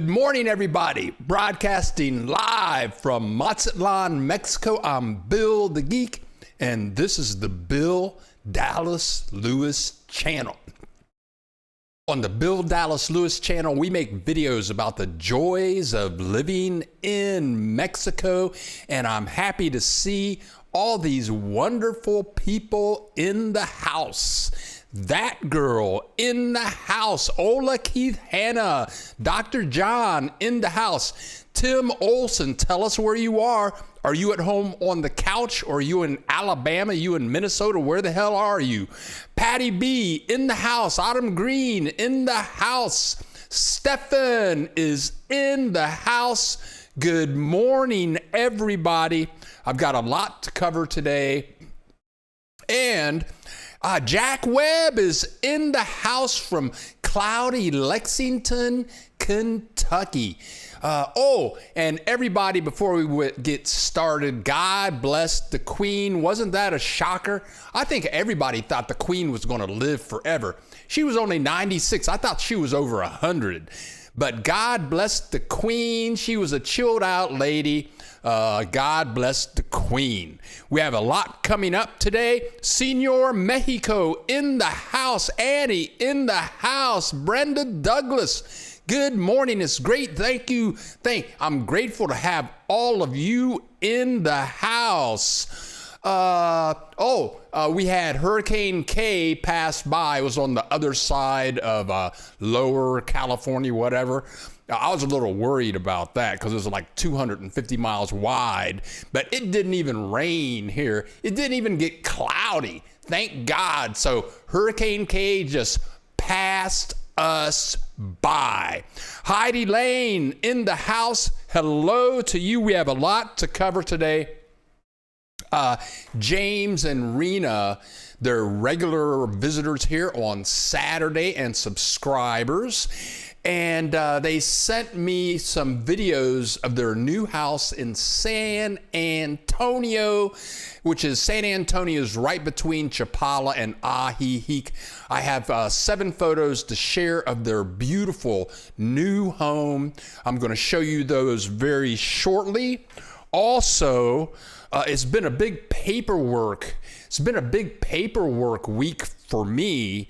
Good morning, everybody. Broadcasting live from Mazatlan, Mexico. I'm Bill the Geek, and this is the Bill Dallas Lewis channel. On the Bill Dallas Lewis channel, we make videos about the joys of living in Mexico, and I'm happy to see all these wonderful people in the house. That girl in the house, Ola Keith Hannah, Dr. John in the house, Tim Olson, tell us where you are. Are you at home on the couch, or are you in Alabama? You in Minnesota? Where the hell are you? Patty B in the house, Autumn Green in the house, Stefan is in the house. Good morning, everybody. I've got a lot to cover today. And Jack Webb is in the house from cloudy Lexington, Kentucky. And everybody, before we get started, God bless the Queen. Wasn't that a shocker? I think everybody thought the Queen was going to live forever. She was only 96. I thought she was over 100. But God bless the Queen. She was a chilled out lady. God bless the Queen. We have a lot coming up today. Senor Mexico in the house. Annie in the house. Brenda Douglas. Good morning. It's great. Thank you. I'm grateful to have all of you in the house. We had Hurricane K pass by. It was on the other side of lower California, whatever. I was a little worried about that because it was like 250 miles wide, but it didn't even rain here. It didn't even get cloudy. Thank God. So Hurricane K just passed us by. Heidi Lane in the house. Hello to you. We have a lot to cover today. James and Rena, they're regular visitors here on Saturday and subscribers. And they sent me some videos of their new house in San Antonio, which is San Antonio's right between Chapala and Ajijic. I have 7 photos to share of their beautiful new home. I'm going to show you those very shortly. Also, it's been a big paperwork. It's been a big paperwork week for me.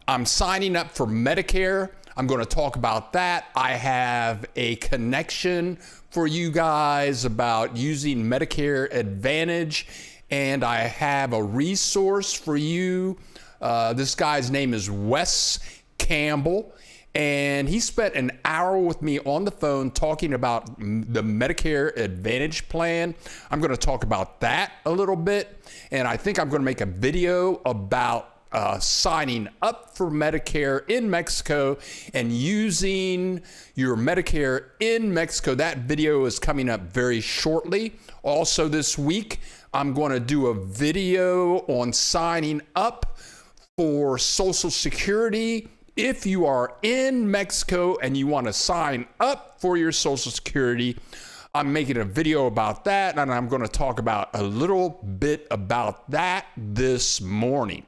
I'm signing up for Medicare. I'm going to talk about that. I have a connection for you guys about using Medicare Advantage, and I have a resource for you. This guy's name is Wes Campbell, and he spent an hour with me on the phone talking about the Medicare Advantage plan. I'm going to talk about that a little bit, and I think I'm going to make a video about signing up for Medicare in Mexico and using your Medicare in Mexico. That video is coming up very shortly. Also this week, I'm going to do a video on signing up for Social Security. If you are in Mexico and you want to sign up for your Social Security, I'm making a video about that, and I'm going to talk about a little bit about that this morning.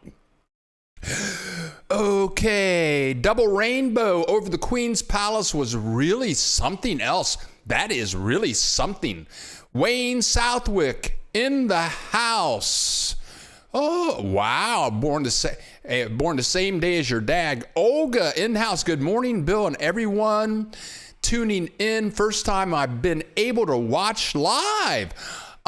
Okay, double rainbow over the Queen's Palace was really something else. That is really something. Wayne Southwick in the house. Oh, wow. Born the same day as your dad. Olga in the house. Good morning, Bill, and everyone tuning in. First time I've been able to watch live.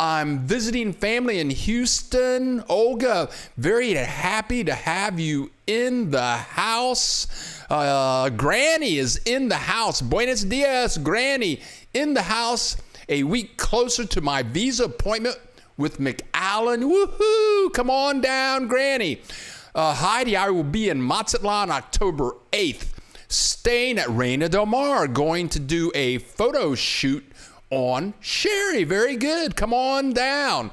I'm visiting family in Houston. Olga, very happy to have you in the house. Granny is in the house. Buenos dias, Granny, in the house. A week closer to my visa appointment with McAllen. Woohoo! Come on down, Granny. Heidi, I will be in Mazatlan October 8th, staying at Reina Del Mar, going to do a photo shoot on Sherry. Very good. Come on down.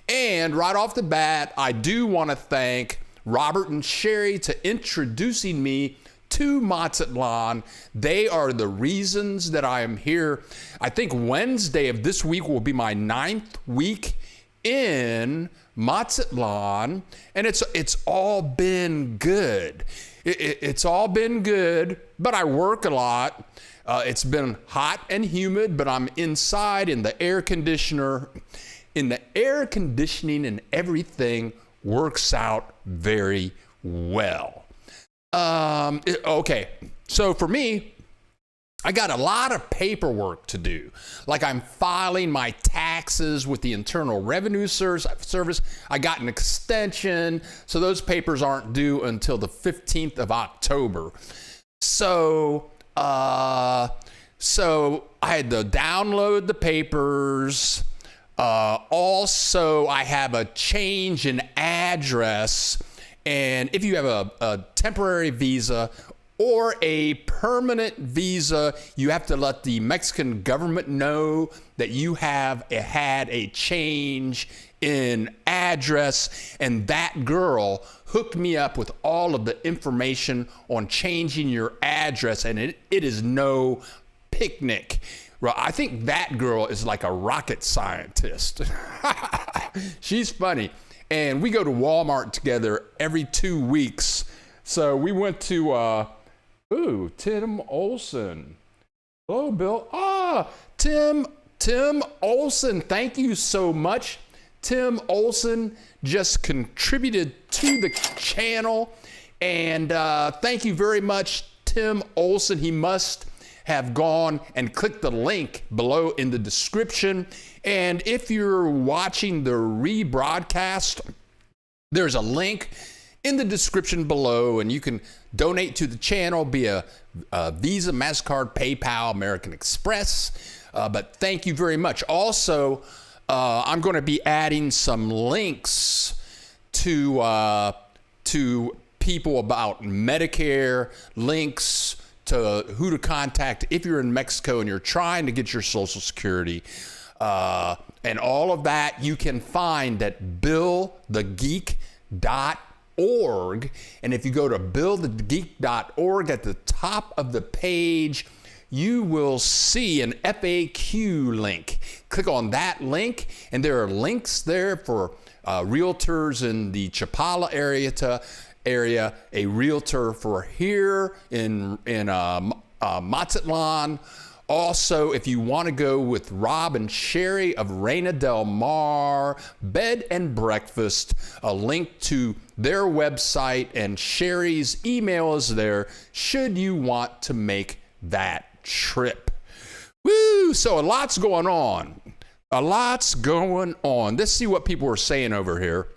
And right off the bat, I do want to thank Robert and Sherry to introducing me to Mazatlan. They are the reasons that I am here. I think Wednesday of this week will be my 9th week in Mazatlan, and it's all been good. It's all been good. but I work a lot. It's been hot and humid, but I'm inside in the air conditioner. In the air conditioning and everything works out very well. Okay, so for me, I got a lot of paperwork to do. Like I'm filing my taxes with the Internal Revenue Service. I got an extension, so those papers aren't due until the 15th of October. So I had to download the papers. Also, I have a change in address. And if you have a temporary visa or a permanent visa, you have to let the Mexican government know that you have had a change in address. And that girl hooked me up with all of the information on changing your address. And it is no picnic. Well, I think that girl is like a rocket scientist. She's funny. And we go to Walmart together every 2 weeks. So we went to, Tim Olson. Hello, Bill. Tim Olson. Thank you so much. Tim Olson just contributed to the channel. And thank you very much, Tim Olson. He must have gone and clicked the link below in the description. And if you're watching the rebroadcast, there's a link in the description below, and you can donate to the channel via Visa, MasterCard, PayPal, American Express. But thank you very much. Also, I'm going to be adding some links to people about Medicare, links to who to contact if you're in Mexico and you're trying to get your Social Security. And all of that you can find at billthegeek.org. And if you go to billthegeek.org, at the top of the page, you will see an FAQ link. Click on that link, and there are links there for realtors in the Chapala area, a realtor for here in Mazatlan. Also, if you want to go with Rob and Sherry of Reina del Mar Bed and Breakfast, a link to their website and Sherry's email is there should you want to make that trip. Woo! So a lot's going on. Let's see what people are saying over here.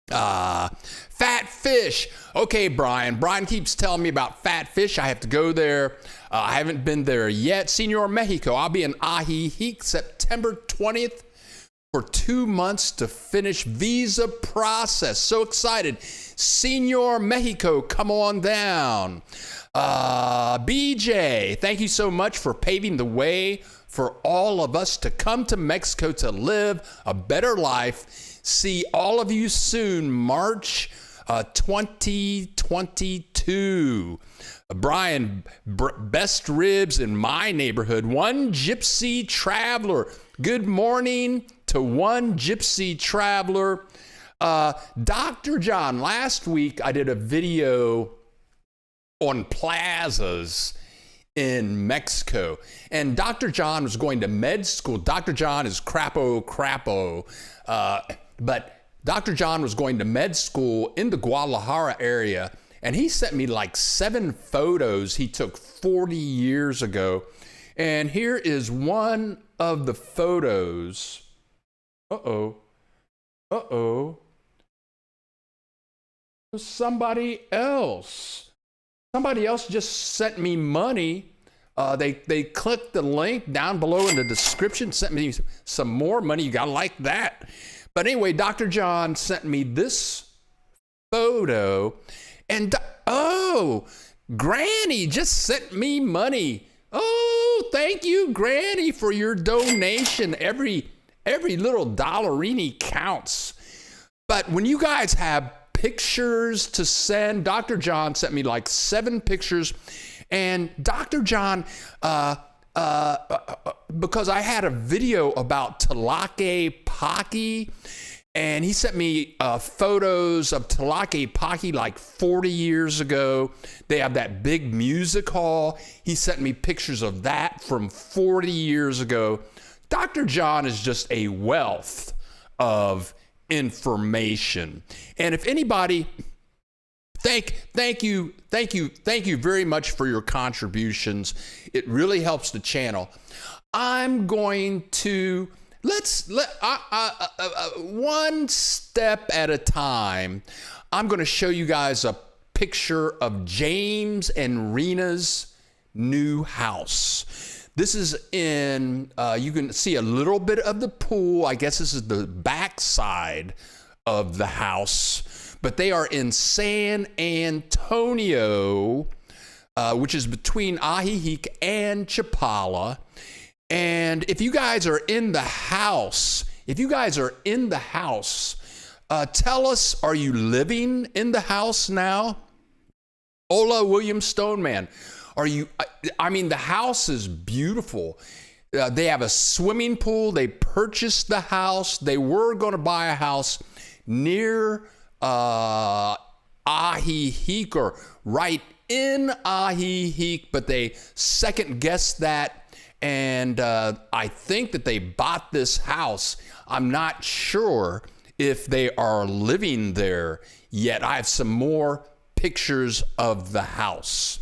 Fat fish. Okay, Brian. Brian keeps telling me about fat fish. I have to go there. I haven't been there yet. Senor Mexico. I'll be in Ajijic September 20th for 2 months to finish visa process. So excited. Senor Mexico, come on down. BJ, thank you so much for paving the way for all of us to come to Mexico to live a better life. See all of you soon, March 2022. Brian, best ribs in my neighborhood. One Gypsy Traveler. Good morning to One Gypsy Traveler. Dr. John, last week I did a video on plazas in Mexico. And Dr. John was going to med school. Dr. John is crapo. But Dr. John was going to med school in the Guadalajara area, and he sent me like 7 photos he took 40 years ago. And here is one of the photos. Somebody else just sent me money. They clicked the link down below in the description, sent me some more money. You gotta like that. But anyway, Dr. John sent me this photo, and Granny just sent me money. Oh, thank you, Granny, for your donation. Every little dollarini counts. But when you guys have pictures to send, Dr. John sent me like 7 pictures, and Dr. John, because I had a video about Tlaquepaque, And he sent me photos of Tlaquepaque like 40 years ago. They have that big music hall. He sent me pictures of that from 40 years ago. Dr. John is just a wealth of information. And if anybody, thank you very much for your contributions. It really helps the channel. I'm going to one step at a time. I'm going to show you guys a picture of James and Rena's new house. This is in, you can see a little bit of the pool. I guess this is the back side of the house, but they are in San Antonio, which is between Ajijic and Chapala. And if you guys are in the house, tell us, are you living in the house now? Ola Williams Stoneman, are you, I mean, the house is beautiful. They have a swimming pool. They purchased the house. They were going to buy a house near Ajijic or right in Ajijic, but they second guessed that. And I think that they bought this house. I'm not sure if they are living there yet. I have some more pictures of the house.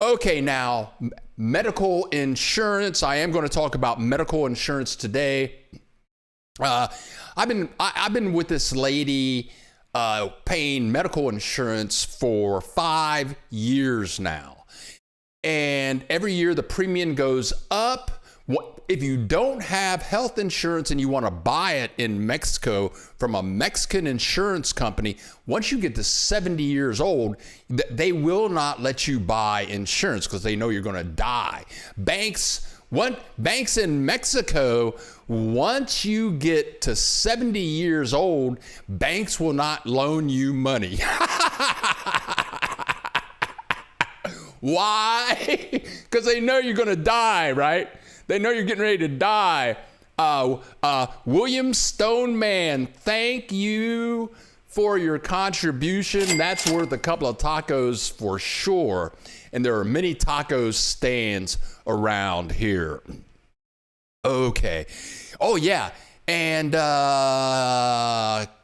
Okay, now, medical insurance. I am going to talk about medical insurance today. I've been with this lady paying medical insurance for 5 years now. And every year the premium goes up. If you don't have health insurance and you want to buy it in Mexico from a Mexican insurance company, once you get to 70 years old, they will not let you buy insurance because they know you're going to die. Banks in Mexico, once you get to 70 years old, banks will not loan you money. Why? Because they know you're going to die, right? They know you're getting ready to die. William Stoneman, thank you for your contribution. That's worth a couple of tacos for sure. And there are many taco stands around here. Okay. Oh, yeah. And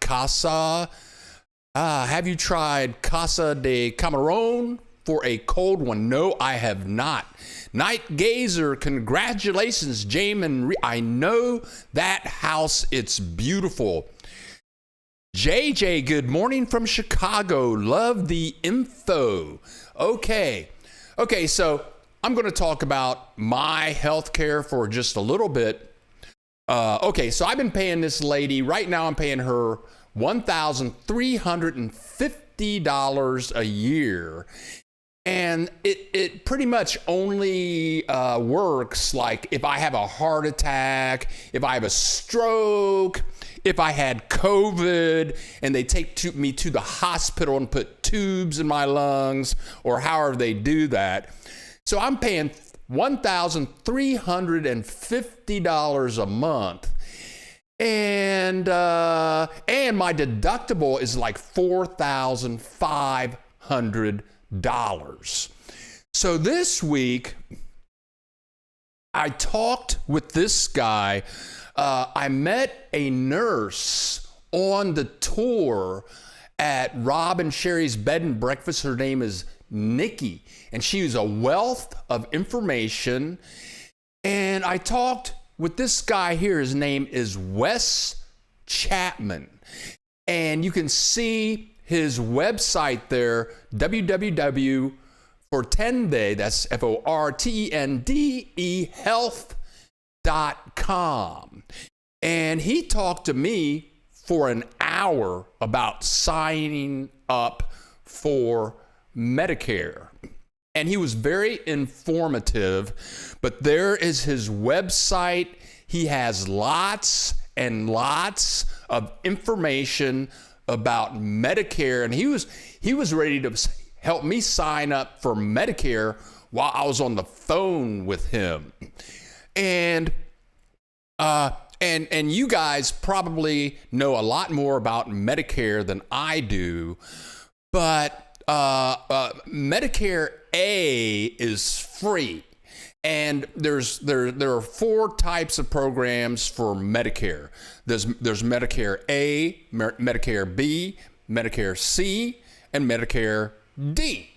Casa. Have you tried Casa de Camarón? For a cold one? No, I have not. Night Gazer, congratulations, James and I know that house, it's beautiful. JJ, good morning from Chicago. Love the info. Okay, so I'm going to talk about my health care for just a little bit. Okay, so I've been paying this lady, right now I'm paying her $1,350 a year. And it pretty much only works like if I have a heart attack, if I have a stroke, if I had COVID and they take me to the hospital and put tubes in my lungs or however they do that. So I'm paying $1,350 a month. And my deductible is like $4,500. So this week, I talked with this guy. I met a nurse on the tour at Rob and Sherry's Bed and Breakfast. Her name is Nikki, and she is a wealth of information. And I talked with this guy here. His name is Wes Chapman. And you can see his website there, www for 10day, that's FORTENDE health.com. And he talked to me for an hour about signing up for Medicare. And he was very informative, but there is his website. He has lots and lots of information about Medicare, and he was ready to help me sign up for Medicare while I was on the phone with him. And and you guys probably know a lot more about Medicare than I do, but Medicare A is free. And there are 4 types of programs for Medicare. There's Medicare A, Medicare B, Medicare C, and Medicare D.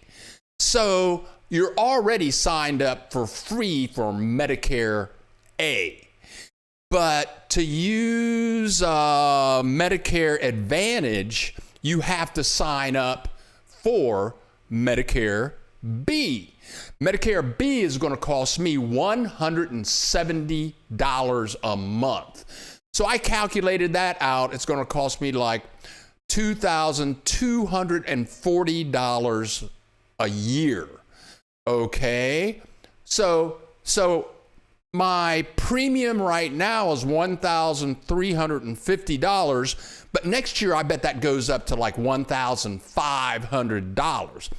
So you're already signed up for free for Medicare A. But to use Medicare Advantage, you have to sign up for Medicare B. Medicare B is going to cost me $170 a month. So I calculated that out. It's going to cost me like $2,240 a year. Okay? So my premium right now is $1,350, but next year I bet that goes up to like $1,500.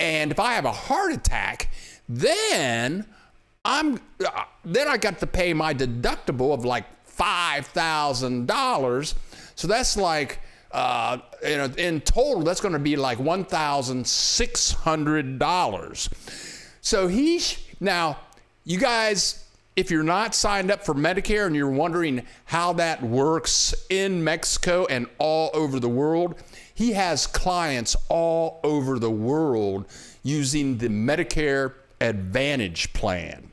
And if I have a heart attack, then I got to pay my deductible of like $5,000. So that's like in total that's going to be like $1,600. So now you guys, if you're not signed up for Medicare and you're wondering how that works in Mexico and all over the world, he has clients all over the world using the Medicare Advantage plan.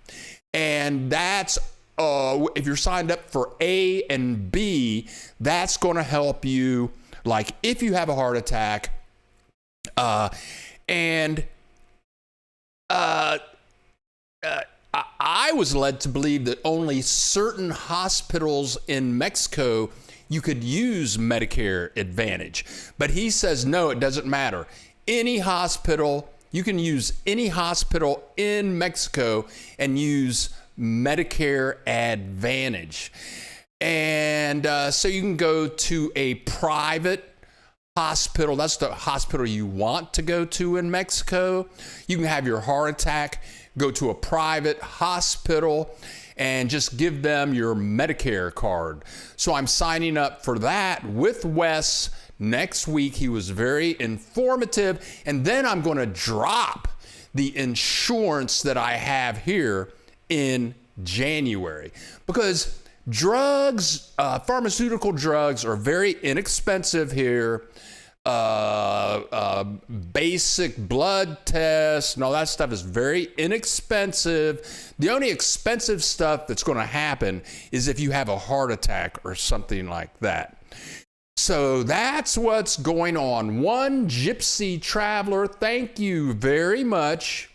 And that's, if you're signed up for A and B, that's going to help you, like if you have a heart attack, I was led to believe that only certain hospitals in Mexico you could use Medicare Advantage. But he says, no, it doesn't matter. Any hospital, you can use any hospital in Mexico and use Medicare Advantage. And so you can go to a private hospital. That's the hospital you want to go to in Mexico. You can have your heart attack, go to a private hospital, and just give them your Medicare card. So I'm signing up for that with Wes next week. He was very informative. And then I'm going to drop the insurance that I have here in January, because drugs, pharmaceutical drugs are very inexpensive here. Basic blood tests and all that stuff is very inexpensive. The only expensive stuff that's going to happen is if you have a heart attack or something like that. So that's what's going on. One Gypsy Traveler, thank you very much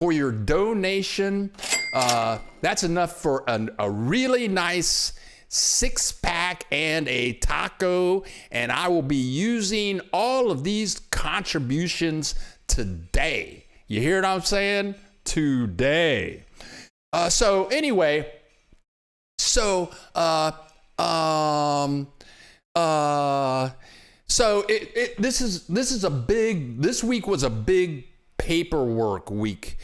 for your donation. That's enough for a really nice 6-pack and a taco, and I will be using all of these contributions today. You hear what I'm saying? Today. So anyway, this week was a big paperwork week.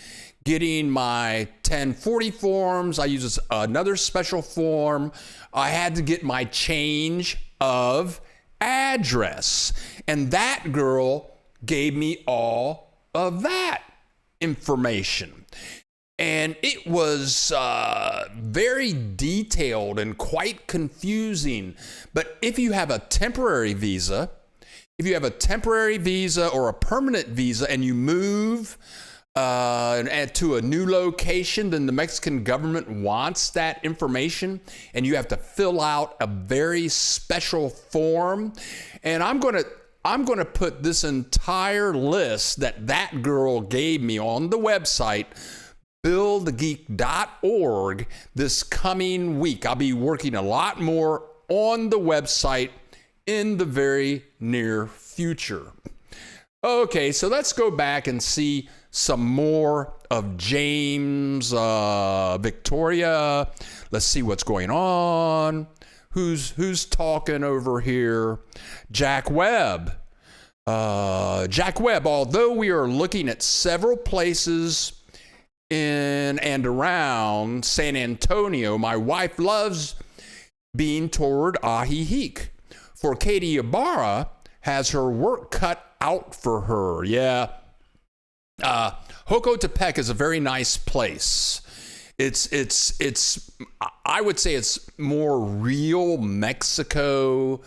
Getting my 1040 forms. I use another special form. I had to get my change of address. And that girl gave me all of that information. And it was very detailed and quite confusing. But if you have a temporary visa, or a permanent visa and you move and add to a new location, then the Mexican government wants that information, and you have to fill out a very special form. And I'm going to put this entire list that girl gave me on the website, billthegeek.org, this coming week. I'll be working a lot more on the website in the very near future. Okay, so let's go back and see some more of James Victoria. Let's see what's going on. Who's talking over here? Jack Webb. Although we are looking at several places in and around San Antonio, my wife loves being toward Ahihic. For Katie Ibarra has her work cut out for her. Yeah. Jocotepec is a very nice place. It's I would say it's more real Mexico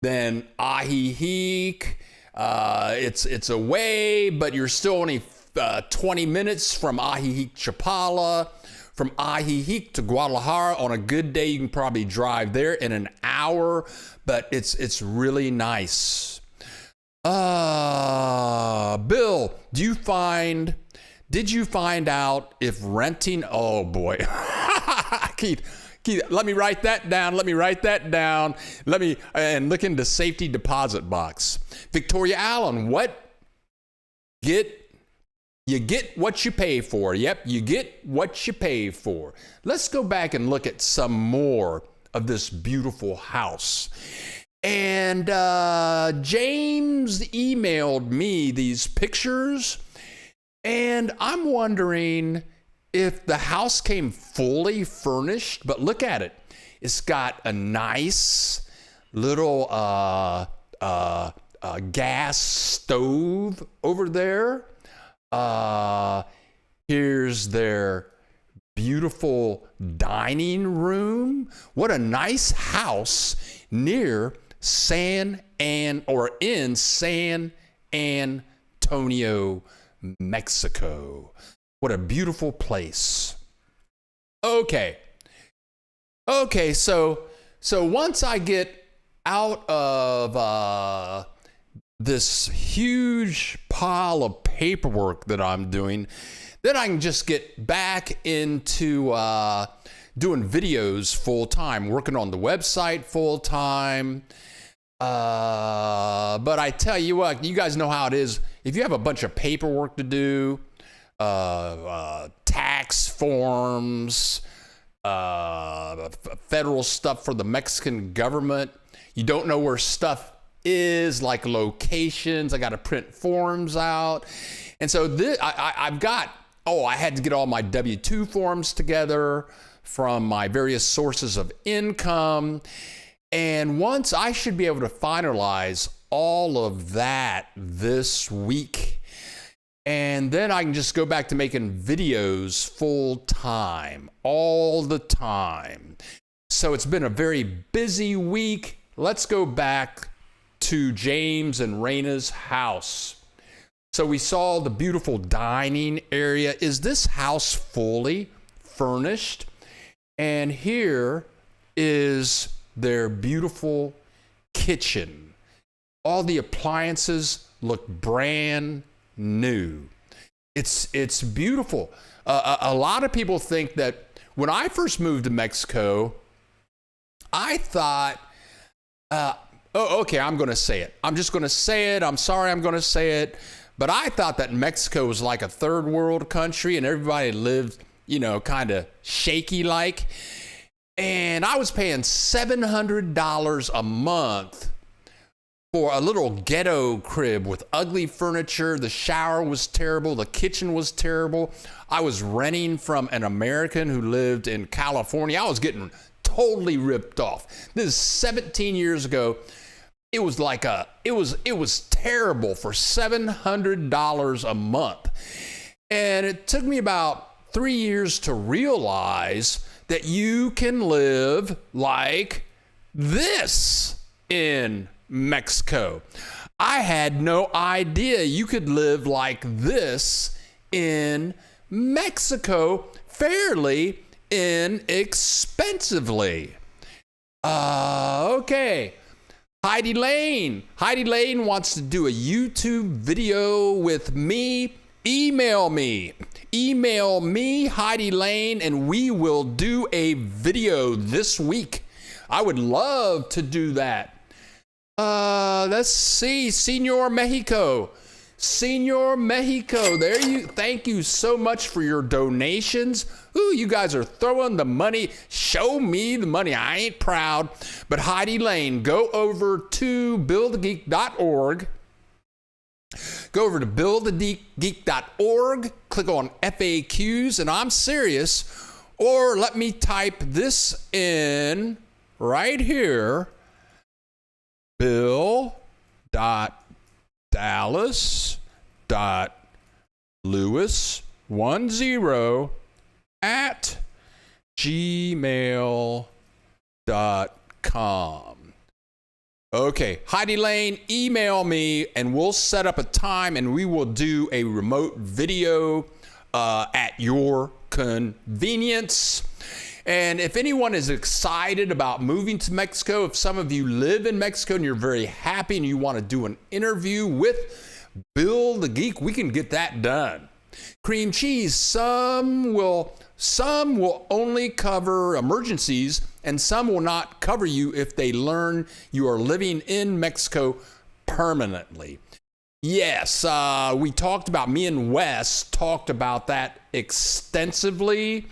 than Ajijic. It's away, but you're still only 20 minutes from Ajijic Chapala. From Ajijic to Guadalajara, on a good day, you can probably drive there in an hour, but it's really nice. Bill, did you find out if renting, oh boy, Keith, let me write that down. And look into safety deposit box. Victoria Allen, you get what you pay for. Yep, you get what you pay for. Let's go back and look at some more of this beautiful house. And James emailed me these pictures, and I'm wondering if the house came fully furnished. But look at it. It's got a nice little gas stove over there. Here's their beautiful dining room. What a nice house near in San Antonio, Mexico. What a beautiful place. Okay, so once I get out of this huge pile of paperwork that I'm doing, then I can just get back into doing videos full time, working on the website full time. But I tell you what, you guys know how it is. If you have a bunch of paperwork to do, tax forms, federal stuff for the Mexican government, you don't know where stuff is, like locations. I got to print forms out. And so I had to get all my W-2 forms together from my various sources of income. And once I should be able to finalize all of that this week. And then I can just go back to making videos full time, all the time. So it's been a very busy week. Let's go back to James and Raina's house. So we saw the beautiful dining area. Is this house fully furnished? And here is their beautiful kitchen. All the appliances look brand new. It's beautiful. A lot of people think that when I first moved to Mexico, I thought, okay, I'm going to say it. I'm just going to say it. I'm sorry, I'm going to say it. But I thought that Mexico was like a third world country and everybody lived, kind of shaky like. And I was paying $700 a month for a little ghetto crib with ugly furniture. The shower was terrible. The kitchen was terrible. I was renting from an American who lived in California. I was getting totally ripped off. This is 17 years ago. It was terrible for $700 a month. And it took me about 3 years to realize that you can live like this in Mexico. I had no idea you could live like this in Mexico fairly inexpensively. Okay. Heidi Lane wants to do a YouTube video with me. Email me, Heidi Lane, and we will do a video this week. I would love to do that. Let's see, Senor Mexico, thank you so much for your donations. Ooh, you guys are throwing the money. Show me the money. I ain't proud. But Heidi Lane, go over to billthegeek.org. Go over to billthegeek.org, click on FAQs, and I'm serious. Or let me type this in right here, bill.dallas.lewis10 at gmail.com. Okay, Heidi Lane, email me and we'll set up a time and we will do a remote video at your convenience. And if anyone is excited about moving to Mexico, if some of you live in Mexico and you're very happy and you want to do an interview with Bill the Geek, we can get that done. Cream cheese, some will only cover emergencies and some will not cover you if they learn you are living in Mexico permanently. Yes, me and Wes talked about that extensively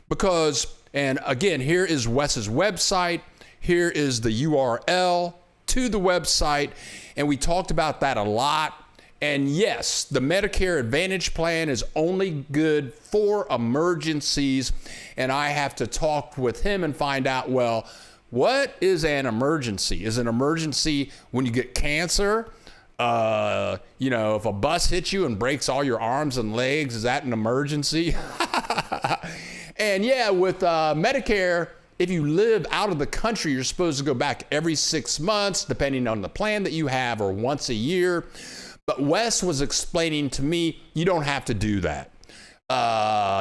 because, and again, here is Wes's website. Here is the URL to the website, and we talked about that a lot. And yes, the Medicare Advantage plan is only good for emergencies. And I have to talk with him and find out, well, what is an emergency? Is an emergency when you get cancer? If a bus hits you and breaks all your arms and legs, is that an emergency? And yeah, with Medicare, if you live out of the country, you're supposed to go back every 6 months, depending on the plan that you have, or once a year. But Wes was explaining to me, you don't have to do that.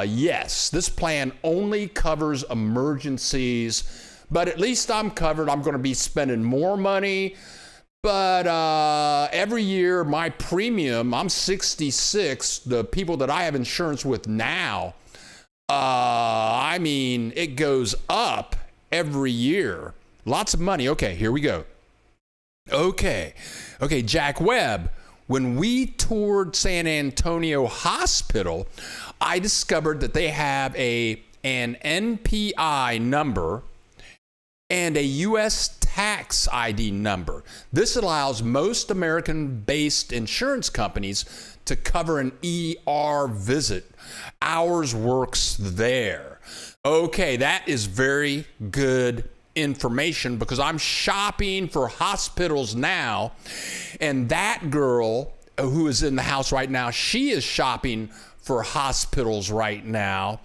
Yes, this plan only covers emergencies, but at least I'm covered. I'm going to be spending more money, but every year my premium, I'm 66, the people that I have insurance with now, it goes up every year. Lots of money. Okay, here we go. Okay, Jack Webb. When we toured San Antonio Hospital, I discovered that they have an NPI number and a U.S. tax ID number. This allows most American-based insurance companies to cover an ER visit. Ours works there. Okay, that is very good information because I'm shopping for hospitals now, and that girl who is in the house right now, she is shopping for hospitals right now.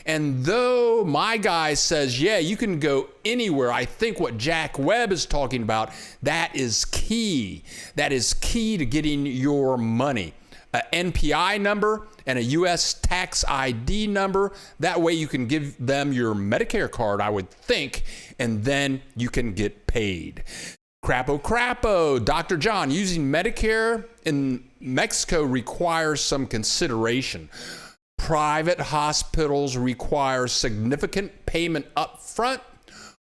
And though my guy says, yeah, you can go anywhere, I think what Jack Webb is talking about, that is key. That is key to getting your money. An NPI number and a U.S. tax ID number. That way you can give them your Medicare card, I would think, and then you can get paid. Crapo, Dr. John, using Medicare in Mexico requires some consideration. Private hospitals require significant payment up front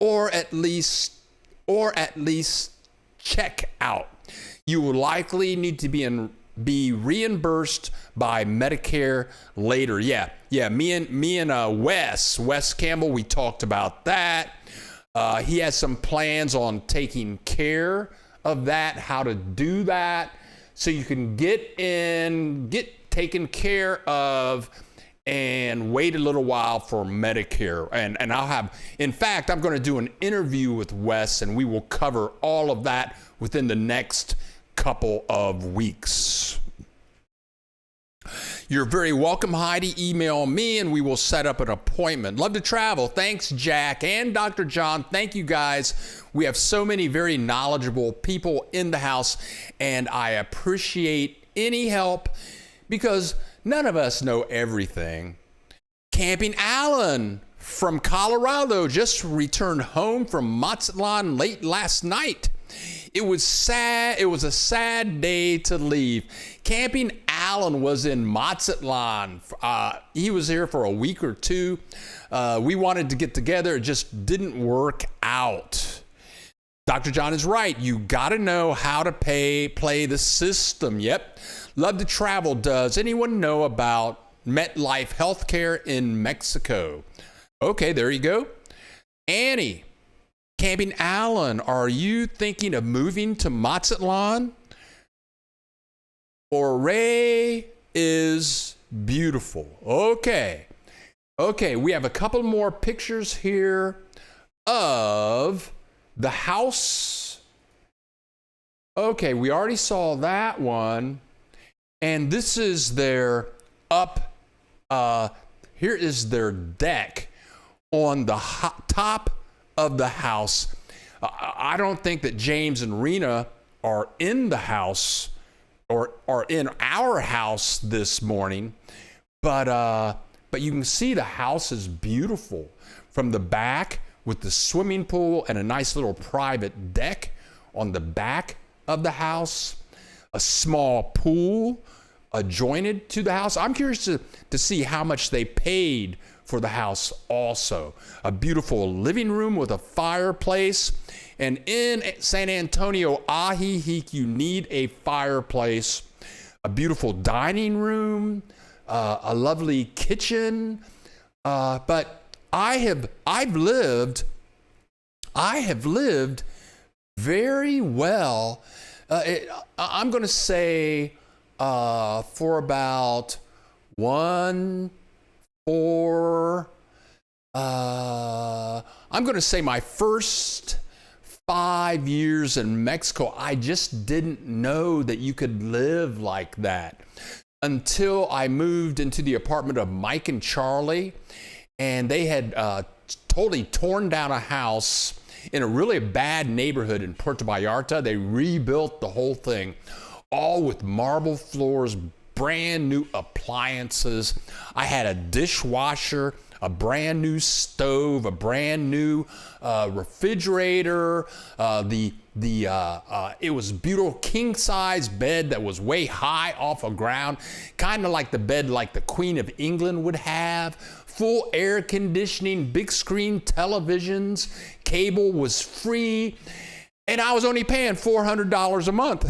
or at least check out. You will likely need to be reimbursed by Medicare later. Yeah. Me and Wes Campbell, we talked about that. He has some plans on taking care of that, how to do that, so you can get taken care of and wait a little while for Medicare. And in fact, I'm going to do an interview with Wes, and we will cover all of that within the next couple of weeks. You're very welcome, Heidi. Email me and we will set up an appointment. Love to travel. Thanks, Jack and Dr. John. Thank you, guys. We have so many very knowledgeable people in the house, and I appreciate any help because none of us know everything. Camping Alan from Colorado just returned home from Mazatlan late last night. It was sad. It was a sad day to leave. Camping Alan was in Mazatlan. He was here for a week or two. We wanted to get together. It just didn't work out. Dr. John is right. You got to know how to play the system. Yep. Love to travel. Does anyone know about MetLife Healthcare in Mexico? Okay, there you go. Annie. Camping Alan, are you thinking of moving to Mazatlan? Ray is beautiful. Okay, we have a couple more pictures here of the house, okay, we already saw that one. And this is their here is their deck on the top of the house. I don't think that James and Rena are in the house or are in our house this morning, but you can see the house is beautiful from the back with the swimming pool and a nice little private deck on the back of the house, a small pool adjoined to the house. I'm curious to see how much they paid for the house also. A beautiful living room with a fireplace. And in San Antonio, Ajijic, you need a fireplace. A beautiful dining room, a lovely kitchen. But I've lived very well. I'm going to say for about I'm going to say my first 5 years in Mexico, I just didn't know that you could live like that until I moved into the apartment of Mike and Charlie, and they had totally torn down a house in a really bad neighborhood in Puerto Vallarta. They rebuilt the whole thing, all with marble floors, brand new appliances. I had a dishwasher, a brand new stove, a brand new refrigerator. It was beautiful king size bed that was way high off the ground, kind of like the bed like the Queen of England would have. Full air conditioning, big screen televisions, cable was free, and I was only paying $400 a month.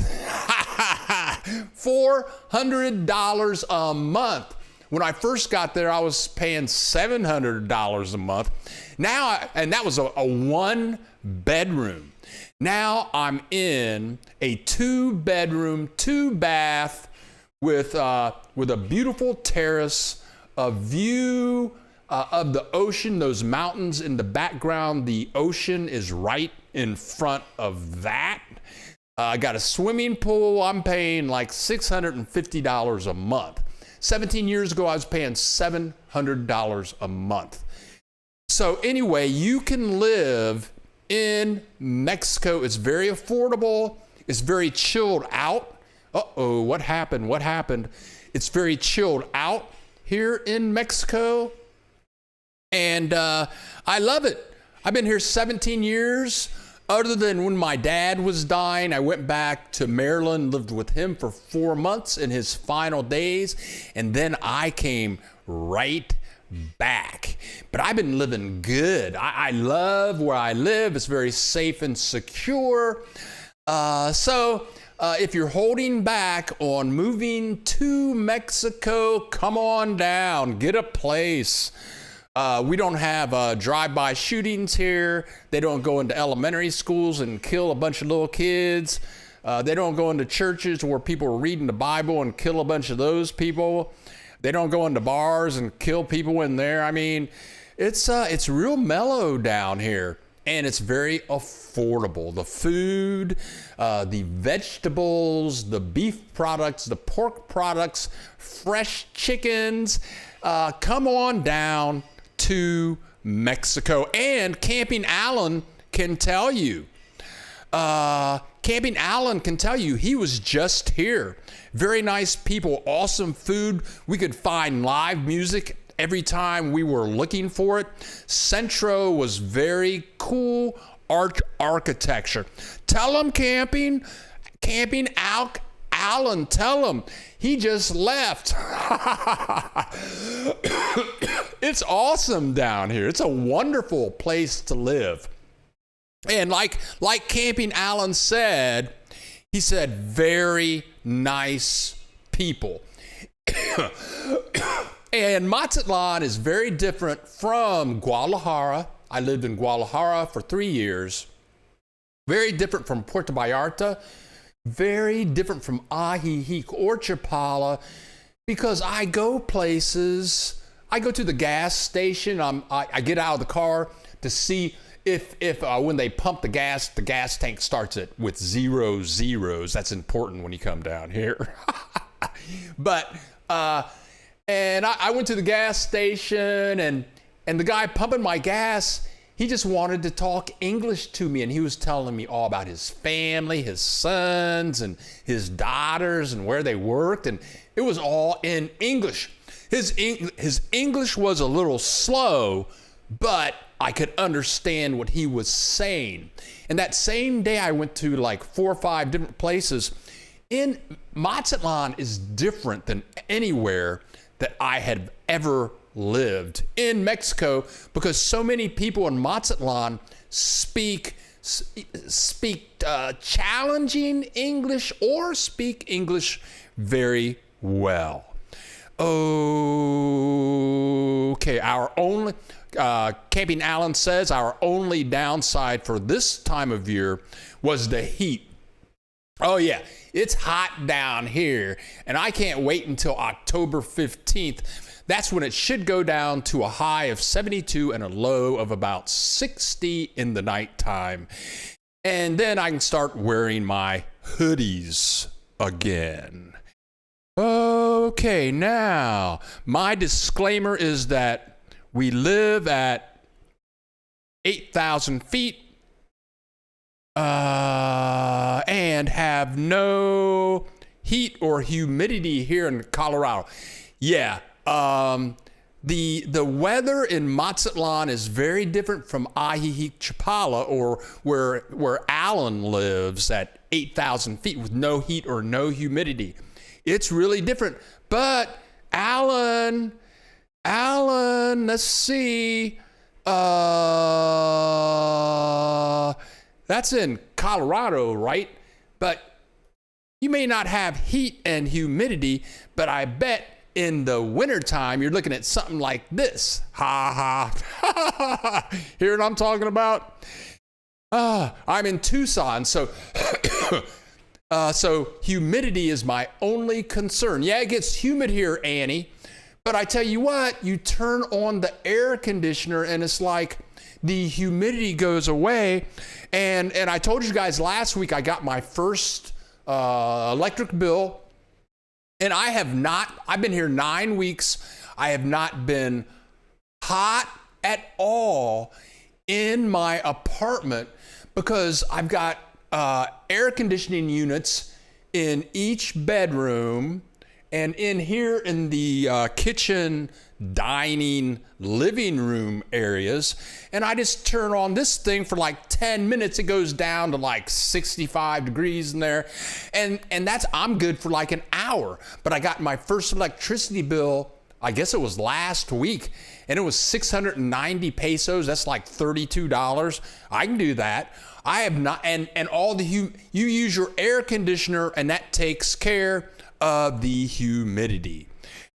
$400 a month. When I first got there, I was paying $700 a month. Now, and that was a one bedroom. Now I'm in a 2-bedroom, 2-bath with a beautiful terrace, a view of the ocean, those mountains in the background. The ocean is right in front of that. I got a swimming pool. I'm paying like $650 a month. 17 years ago, I was paying $700 a month. So anyway, you can live in Mexico. It's very affordable. It's very chilled out. Uh-oh, what happened? What happened? It's very chilled out here in Mexico. And I love it. I've been here 17 years. Other than when my dad was dying, I went back to Maryland, lived with him for 4 months in his final days, and then I came right back. But I've been living good. I love where I live. It's very safe and secure. So if you're holding back on moving to Mexico, come on down, get a place. We don't have drive-by shootings here. They don't go into elementary schools and kill a bunch of little kids. They don't go into churches where people are reading the Bible and kill a bunch of those people. They don't go into bars and kill people in there. I mean, it's real mellow down here, and it's very affordable. The food, the vegetables, the beef products, the pork products, fresh chickens. Come on down to Mexico. And Camping Allen can tell you. Camping Allen can tell you he was just here. Very nice people, awesome food. We could find live music every time we were looking for it. Centro was very cool architecture. Tell them Camping Allen, tell him he just left. It's awesome down here. It's a wonderful place to live. And like Camping Allen said, he said, very nice people. And Mazatlan is very different from Guadalajara. I lived in Guadalajara for 3 years. Very different from Puerto Vallarta. Very different from Ajijic or Chapala, because I go places. I go to the gas station. I get out of the car to see if when they pump the gas tank starts it with 0 zeros. That's important when you come down here. But and I went to the gas station, and the guy pumping my gas, he just wanted to talk English to me, and he was telling me all about his family, his sons, and his daughters, and where they worked, and it was all in English. His English was a little slow, but I could understand what he was saying. And that same day, I went to like 4 or 5 different places. In Mazatlan is different than anywhere that I had ever lived in Mexico, because so many people in Mazatlan speak challenging English or speak English very well. Okay, our only Camping Allen says our only downside for this time of year was the heat. Oh yeah, it's hot down here, and I can't wait until October 15th. That's when it should go down to a high of 72 and a low of about 60 in the nighttime. And then I can start wearing my hoodies again. Okay, now, my disclaimer is that we live at 8,000 feet and have no heat or humidity here in Colorado. Yeah, the weather in Mazatlan is very different from Ajijic-Chapala, or where Allen lives at 8,000 feet with no heat or no humidity. It's really different. But Allen, let's see. That's in Colorado, right? But you may not have heat and humidity, but I bet in the wintertime, you're looking at something like this. Ha ha. Hear what I'm talking about? I'm in Tucson, so so humidity is my only concern. Yeah, it gets humid here, Annie, but I tell you what, you turn on the air conditioner and it's like the humidity goes away. And I told you guys last week I got my first electric bill, and I've been here 9 weeks. I have not been hot at all in my apartment because I've got air conditioning units in each bedroom, and in here in the kitchen, dining, living room areas. And I just turn on this thing for like 10 minutes. It goes down to like 65 degrees in there. And I'm good for like an hour. But I got my first electricity bill, I guess it was last week, and it was 690 pesos. That's like $32. I can do that. I have not, and all the you use your air conditioner, and that takes care of the humidity.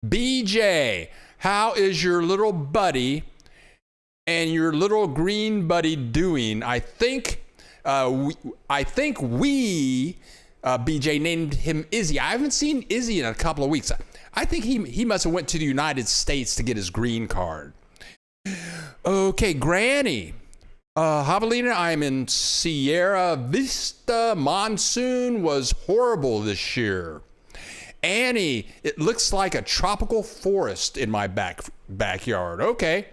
BJ, how is your little buddy and your little green buddy doing? I think we BJ named him Izzy. I haven't seen Izzy in a couple of weeks. I think he must have went to the United States to get his green card. Okay, Granny. Javelina, I'm in Sierra Vista. Monsoon was horrible this year. Annie, it looks like a tropical forest in my backyard. Okay.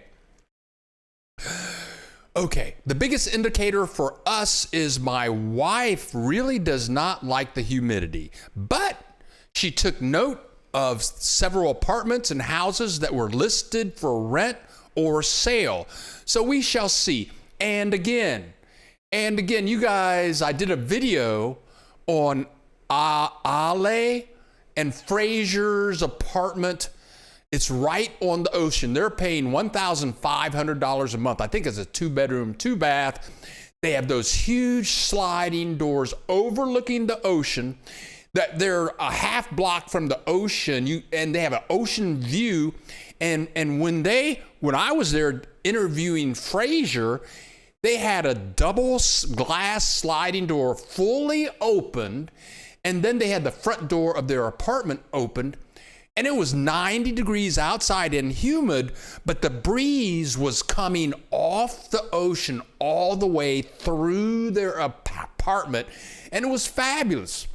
Okay, the biggest indicator for us is my wife really does not like the humidity, but she took note of several apartments and houses that were listed for rent or sale. So we shall see. And again, you guys, I did a video on Ale and Fraser's apartment. It's right on the ocean. They're paying $1,500 a month. I think it's a 2-bedroom, 2-bath. They have those huge sliding doors overlooking the ocean. That they're a half block from the ocean, and they have an ocean view. And when I was there interviewing Fraser, they had a double glass sliding door fully opened, and then they had the front door of their apartment opened. And it was 90 degrees outside and humid, but the breeze was coming off the ocean all the way through their apartment, and it was fabulous.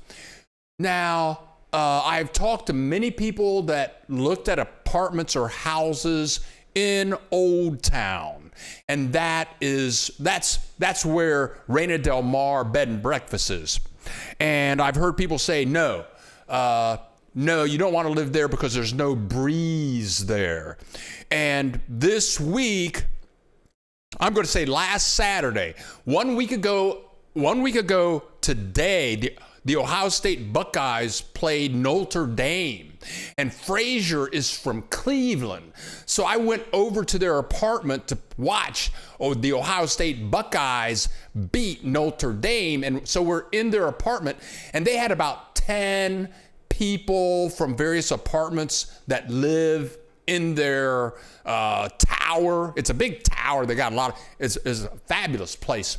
Now, I've talked to many people that looked at apartments or houses in Old Town, and that's where Reina Del Mar Bed and Breakfast is. And I've heard people say, no, you don't want to live there because there's no breeze there. And this week, I'm going to say last Saturday, 1 week ago today, the Ohio State Buckeyes played Notre Dame, and Frazier is from Cleveland. So I went over to their apartment to watch the Ohio State Buckeyes beat Notre Dame. And so we're in their apartment, and they had about 10 people from various apartments that live in their tower. It's a big tower. They got a lot of, it's a fabulous place.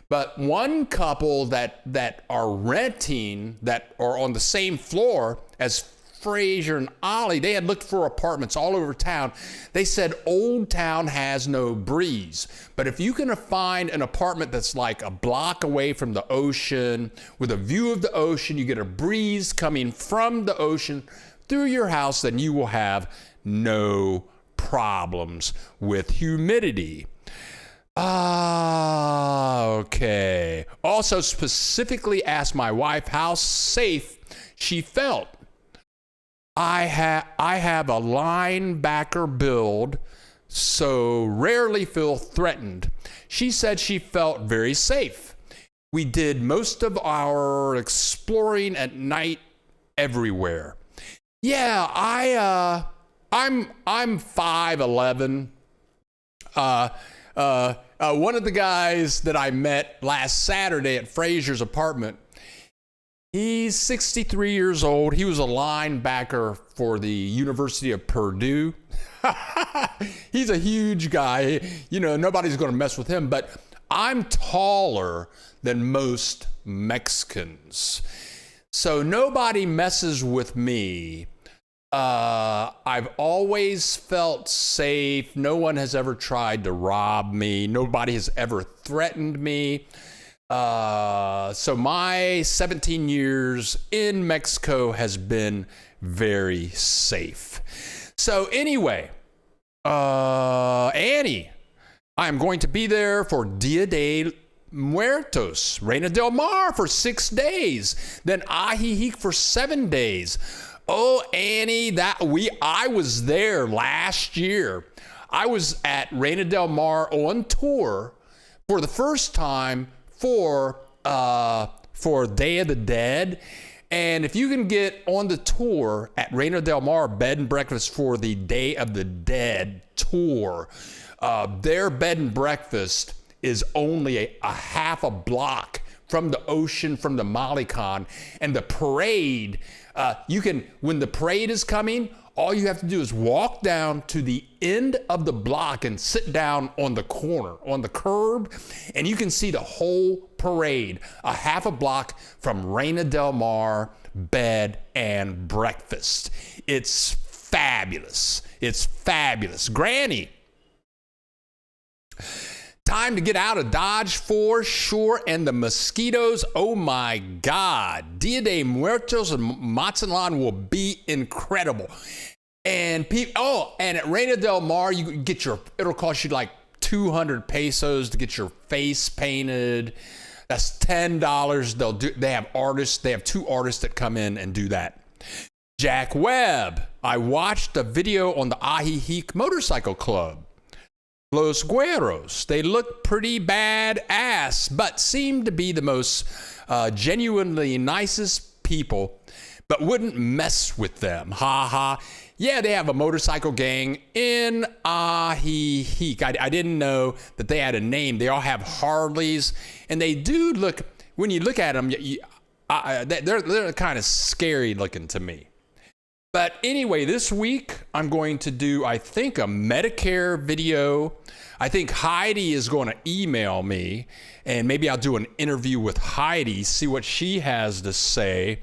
But one couple that are renting, that are on the same floor as Frazier and Ollie, they had looked for apartments all over town. They said Old Town has no breeze. But if you can find an apartment that's like a block away from the ocean, with a view of the ocean, you get a breeze coming from the ocean through your house, then you will have no problems with humidity. Okay. Also specifically asked my wife how safe she felt. I have a linebacker build, so rarely feel threatened. She said she felt very safe. We did most of our exploring at night everywhere. Yeah, I'm 5'11". One of the guys that I met last Saturday at Frazier's apartment, he's 63 years old. He was a linebacker for the University of Purdue. He's a huge guy. You know, nobody's going to mess with him, but I'm taller than most Mexicans. So nobody messes with me. I've always felt safe. No one has ever tried to rob me. Nobody has ever threatened me. So my 17 years in Mexico has been very safe. So anyway, Annie, I'm going to be there for Dia de Muertos, Reina Del Mar for 6 days, then Ajijic for 7 days. Oh, Annie, I was there last year. I was at Reina Del Mar on tour for the first time for Day of the Dead. And if you can get on the tour at Reina Del Mar Bed and Breakfast for the Day of the Dead tour, their bed and breakfast is only a half a block from the ocean, from the Malecon, and the parade. When the parade is coming, all you have to do is walk down to the end of the block and sit down on the corner, on the curb, and you can see the whole parade, a half a block from Reina Del Mar Bed and Breakfast. It's fabulous. It's fabulous. Granny, time to get out of Dodge for sure. And the mosquitoes, oh my God. Dia de Muertos and Mazatlan will be incredible. And and at Reina Del Mar, you get it'll cost you like 200 pesos to get your face painted. That's $10. They have 2 artists that come in and do that. Jack Webb, I watched a video on the Ajijic Motorcycle Club. Los Güeros, they look pretty badass, but seem to be the most genuinely nicest people, but wouldn't mess with them. Ha ha. Yeah, they have a motorcycle gang in Ajijic. I didn't know that they had a name. They all have Harleys, and they do look, when you look at them, they're kind of scary looking to me. But anyway, this week I'm going to do, I think, a Medicare video. I think Heidi is going to email me, and maybe I'll do an interview with Heidi, see what she has to say.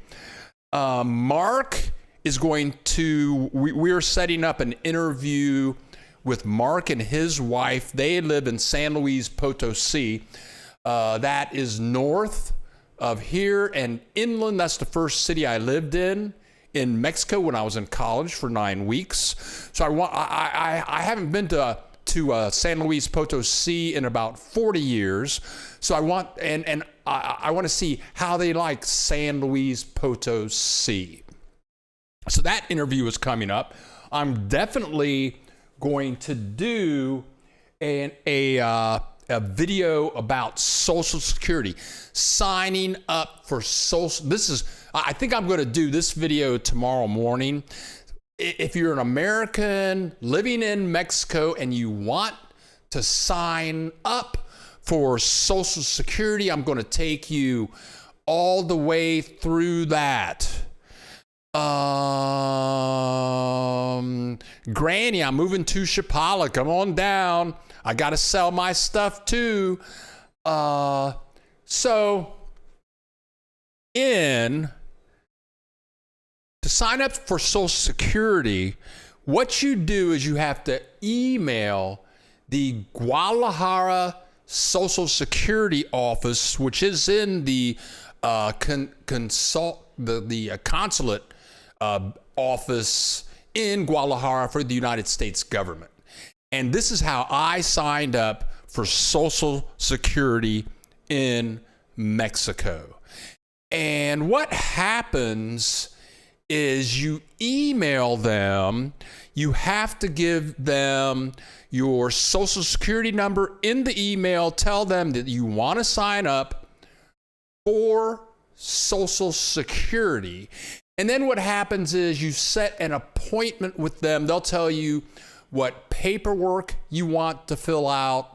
Mark is going to, we're setting up an interview with Mark and his wife. They live in San Luis Potosi. That is north of here and inland. That's the first city I lived in Mexico when I was in college for 9 weeks. So I haven't been to San Luis Potosi in about 40 years. So I want to see how they like San Luis Potosi. So that interview is coming up. I'm definitely going to do a video about Social Security, signing up for Social. I think I'm going to do this video tomorrow morning. If you're an American living in Mexico and you want to sign up for Social Security, I'm going to take you all the way through that. Granny, I'm moving to Chapala. Come on down. I got to sell my stuff too. To sign up for Social Security, what you do is you have to email the Guadalajara Social Security office, which is in the consulate office in Guadalajara for the United States government. And this is how I signed up for Social Security in Mexico. And what happens is you email them, you have to give them your Social Security number in the email, tell them that you want to sign up for Social Security. And then what happens is you set an appointment with them. They'll tell you what paperwork you want to fill out.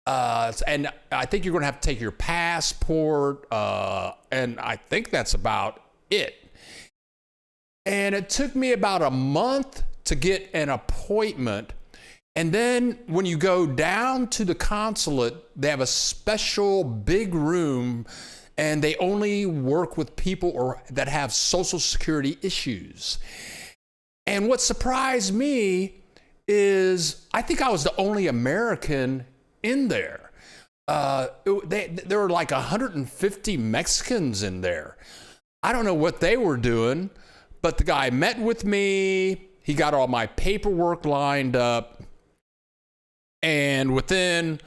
And I think you're going to have to take your passport. And I think that's about it. And it took me about a month to get an appointment. And then when you go down to the consulate, they have a special big room, and they only work with people that have Social Security issues. And what surprised me is I think I was the only American in there. There were like 150 Mexicans in there. I don't know what they were doing, but the guy met with me. He got all my paperwork lined up. And within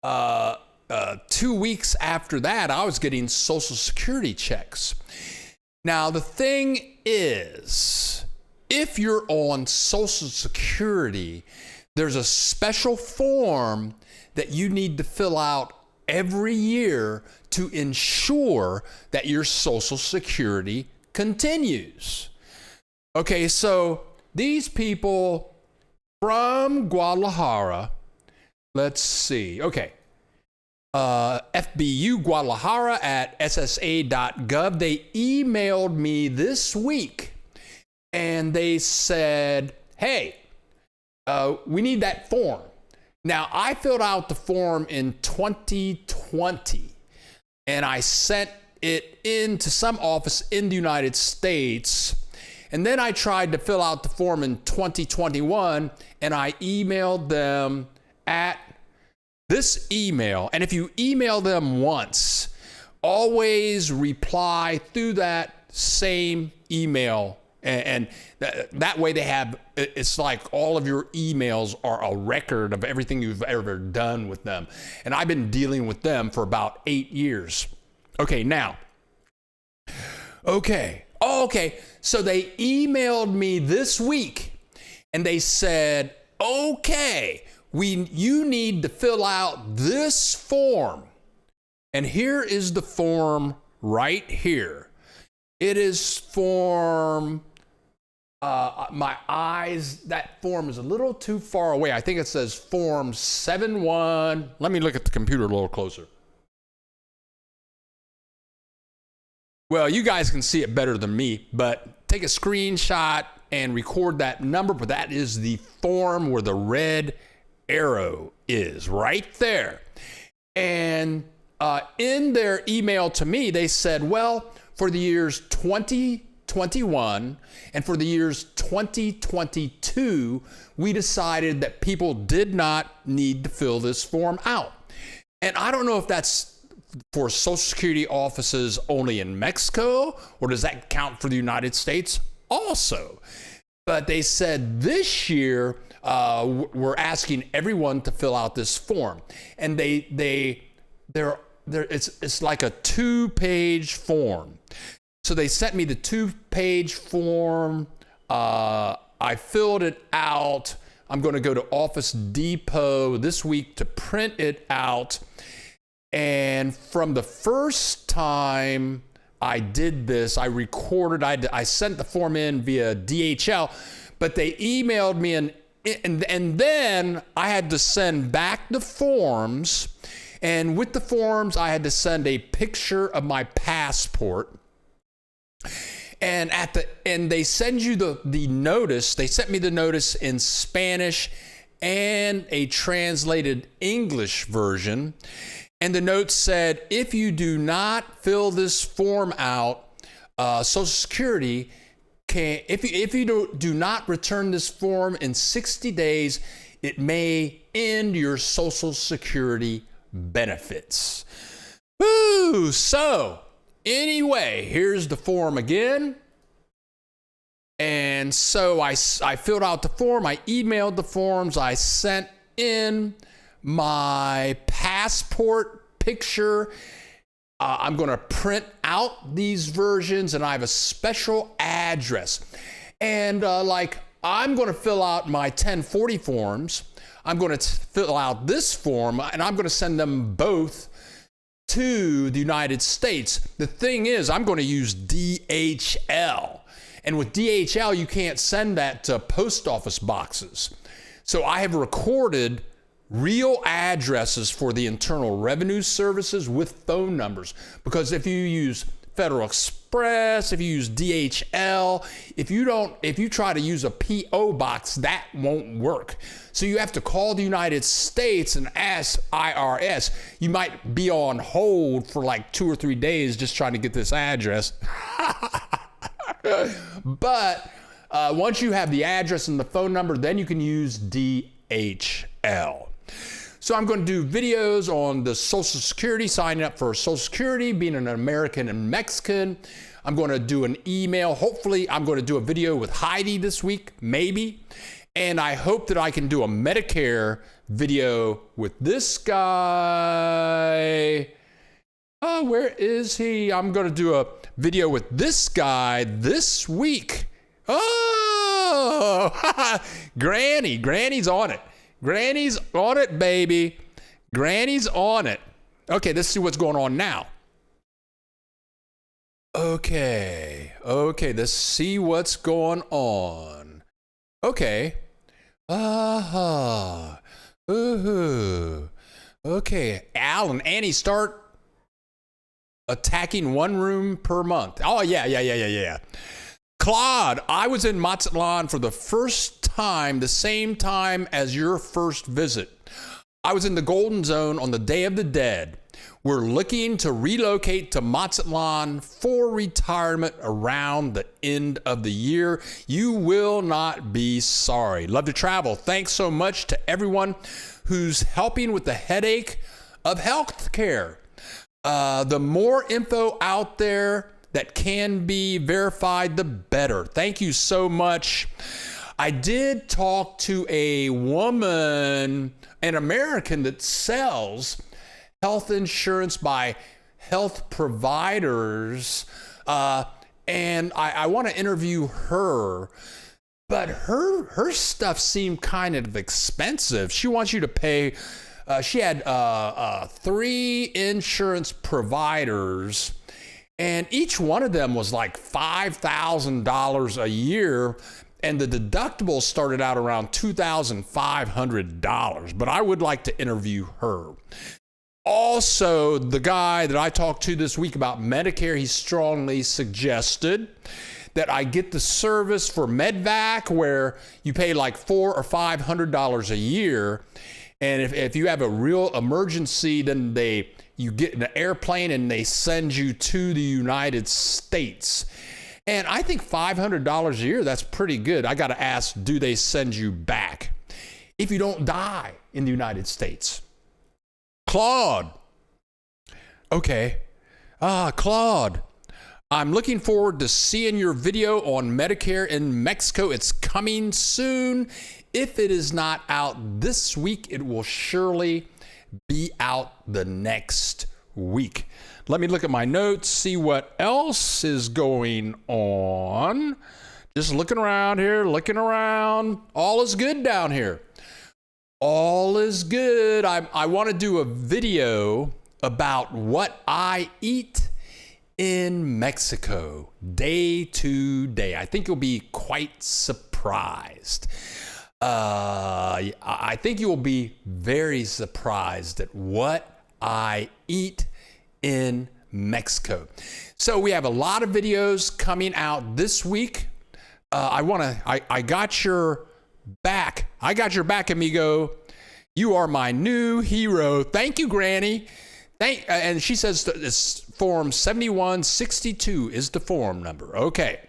2 weeks after that, I was getting Social Security checks. Now, the thing is, if you're on Social Security, there's a special form that you need to fill out every year to ensure that your Social Security continues. Okay, so these people from Guadalajara, let's see, okay. FBU Guadalajara at ssa.gov, they emailed me this week and they said, hey, we need that form. Now, I filled out the form in 2020 and I sent it into some office in the United States. And then I tried to fill out the form in 2021 and I emailed them at this email. And if you email them once, always reply through that same email. And that way they have, it's like all of your emails are a record of everything you've ever done with them. And I've been dealing with them for about 8 years. Okay, now. Okay. So they emailed me this week and they said, okay, you need to fill out this form. And here is the form right here. It is form, my eyes, that form is a little too far away. I think it says form 71. Let me look at the computer a little closer. Well, you guys can see it better than me, but take a screenshot and record that number. But that is the form where the red arrow is right there. And in their email to me, they said, well, for the years 2020 2021, and for the years 2022, we decided that people did not need to fill this form out. And I don't know if that's for Social Security offices only in Mexico, or does that count for the United States also? But they said this year, we're asking everyone to fill out this form. And it's like a 2-page form. So they sent me the 2-page form. I filled it out. I'm going to go to Office Depot this week to print it out. And from the first time I did this, I recorded, I sent the form in via DHL, but they emailed me and then I had to send back the forms. And with the forms, I had to send a picture of my passport. And at the end, they send you the notice. They sent me the notice in Spanish and a translated English version. And the note said, if you do not fill this form out, Social Security if you do not return this form in 60 days, it may end your Social Security benefits. Woo! So, anyway, here's the form again. And so I filled out the form, I emailed the forms, I sent in my passport picture. I'm going to print out these versions, and I have a special address. And I'm going to fill out my 1040 forms. I'm going to fill out this form, and I'm going to send them both to the United States. The thing is, I'm going to use DHL. And with DHL, you can't send that to post office boxes. So I have recorded real addresses for the Internal Revenue Services with phone numbers. Because if you use Federal Express, if you use DHL, if you try to use a PO box, that won't work. So you have to call the United States and ask IRS. You might be on hold for like 2 or 3 days just trying to get this address. But once you have the address and the phone number, then you can use DHL. So I'm going to do videos on the Social Security, signing up for Social Security, being an American and Mexican. I'm going to do an email. Hopefully, I'm going to do a video with Heidi this week, maybe. And I hope that I can do a Medicare video with this guy. Oh, where is he? I'm going to do a video with this guy this week. Oh, Granny's on it. Granny's on it, baby. Granny's on it. Okay, let's see what's going on now. Okay, let's see what's going on. Okay. Okay, Al and Annie start attacking one room per month. Oh, yeah. Claude, I was in Mazatlan for the first time, the same time as your first visit. I was in the Golden Zone on the Day of the Dead. We're looking to relocate to Mazatlan for retirement around the end of the year. You will not be sorry. Love to travel. Thanks so much to everyone who's helping with the headache of health care. The more info out there that can be verified, the better. Thank you so much. I did talk to a woman, an American that sells health insurance by health providers, and I want to interview her, but her stuff seemed kind of expensive. She wants you to pay. She had 3 insurance providers, and each one of them was like $5,000 a year, and the deductible started out around $2,500. But I would like to interview her. Also, the guy that I talked to this week about Medicare, he strongly suggested that I get the service for MedVac, where you pay like $400 or $500 a year. And if you have a real emergency, then you get in an airplane and they send you to the United States. And I think $500 a year, that's pretty good. I got to ask, do they send you back if you don't die in the United States? Claude. Okay. Claude, I'm looking forward to seeing your video on Medicare in Mexico. It's coming soon. If it is not out this week, it will surely be out the next week. Let me look at my notes, see what else is going on. Just looking around here, looking around. All is good down here. All is good. I want to do a video about what I eat in Mexico day to day. I think you'll be quite surprised. I think you will be very surprised at what I eat in Mexico. So we have a lot of videos coming out this week. I got your back. I got your back, amigo. You are my new hero. Thank you, Granny. And she says this form 7162 is the form number. Okay.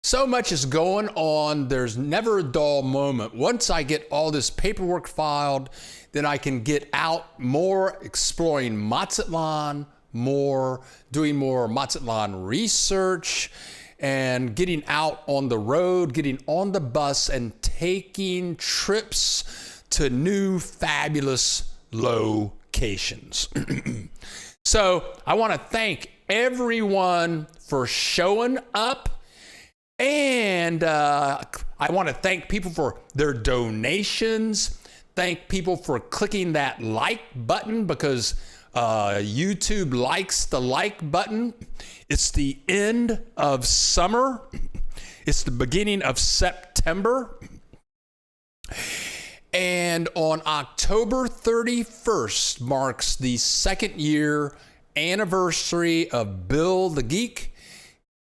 So much is going on. There's never a dull moment. Once I get all this paperwork filed, then I can get out more, exploring Mazatlan more, doing more Mazatlan research, and getting out on the road, getting on the bus, and taking trips to new fabulous locations. So I want to thank everyone for showing up. And I want to thank people for their donations. Thank people for clicking that like button, because YouTube likes the like button. It's the end of summer. It's the beginning of September. And on October 31st marks the second year anniversary of Bill the Geek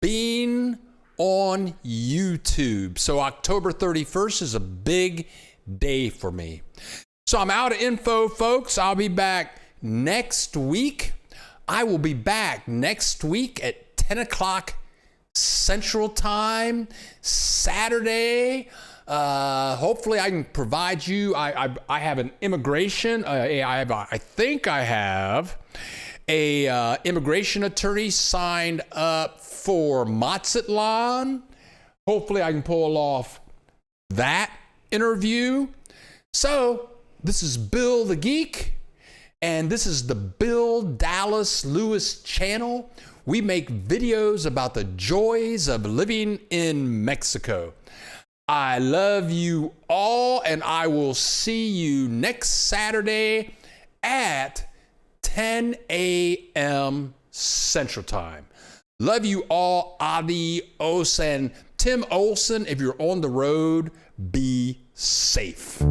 being on YouTube. So October 31st is a big day for me. So I'm out of info, folks. I'll be back next week. I will be back next week at 10 o'clock Central Time, Saturday. Hopefully I can provide you, I have an immigration, I think I have a immigration attorney signed up for Mazatlan. Hopefully I can pull off that interview. So this is Bill the Geek, and this is the Bill Dallas Lewis channel. We make videos about the joys of living in Mexico. I love you all, and I will see you next Saturday at 10 a.m. Central Time. Love you all. Adios. And Tim Olson, if you're on the road, be safe.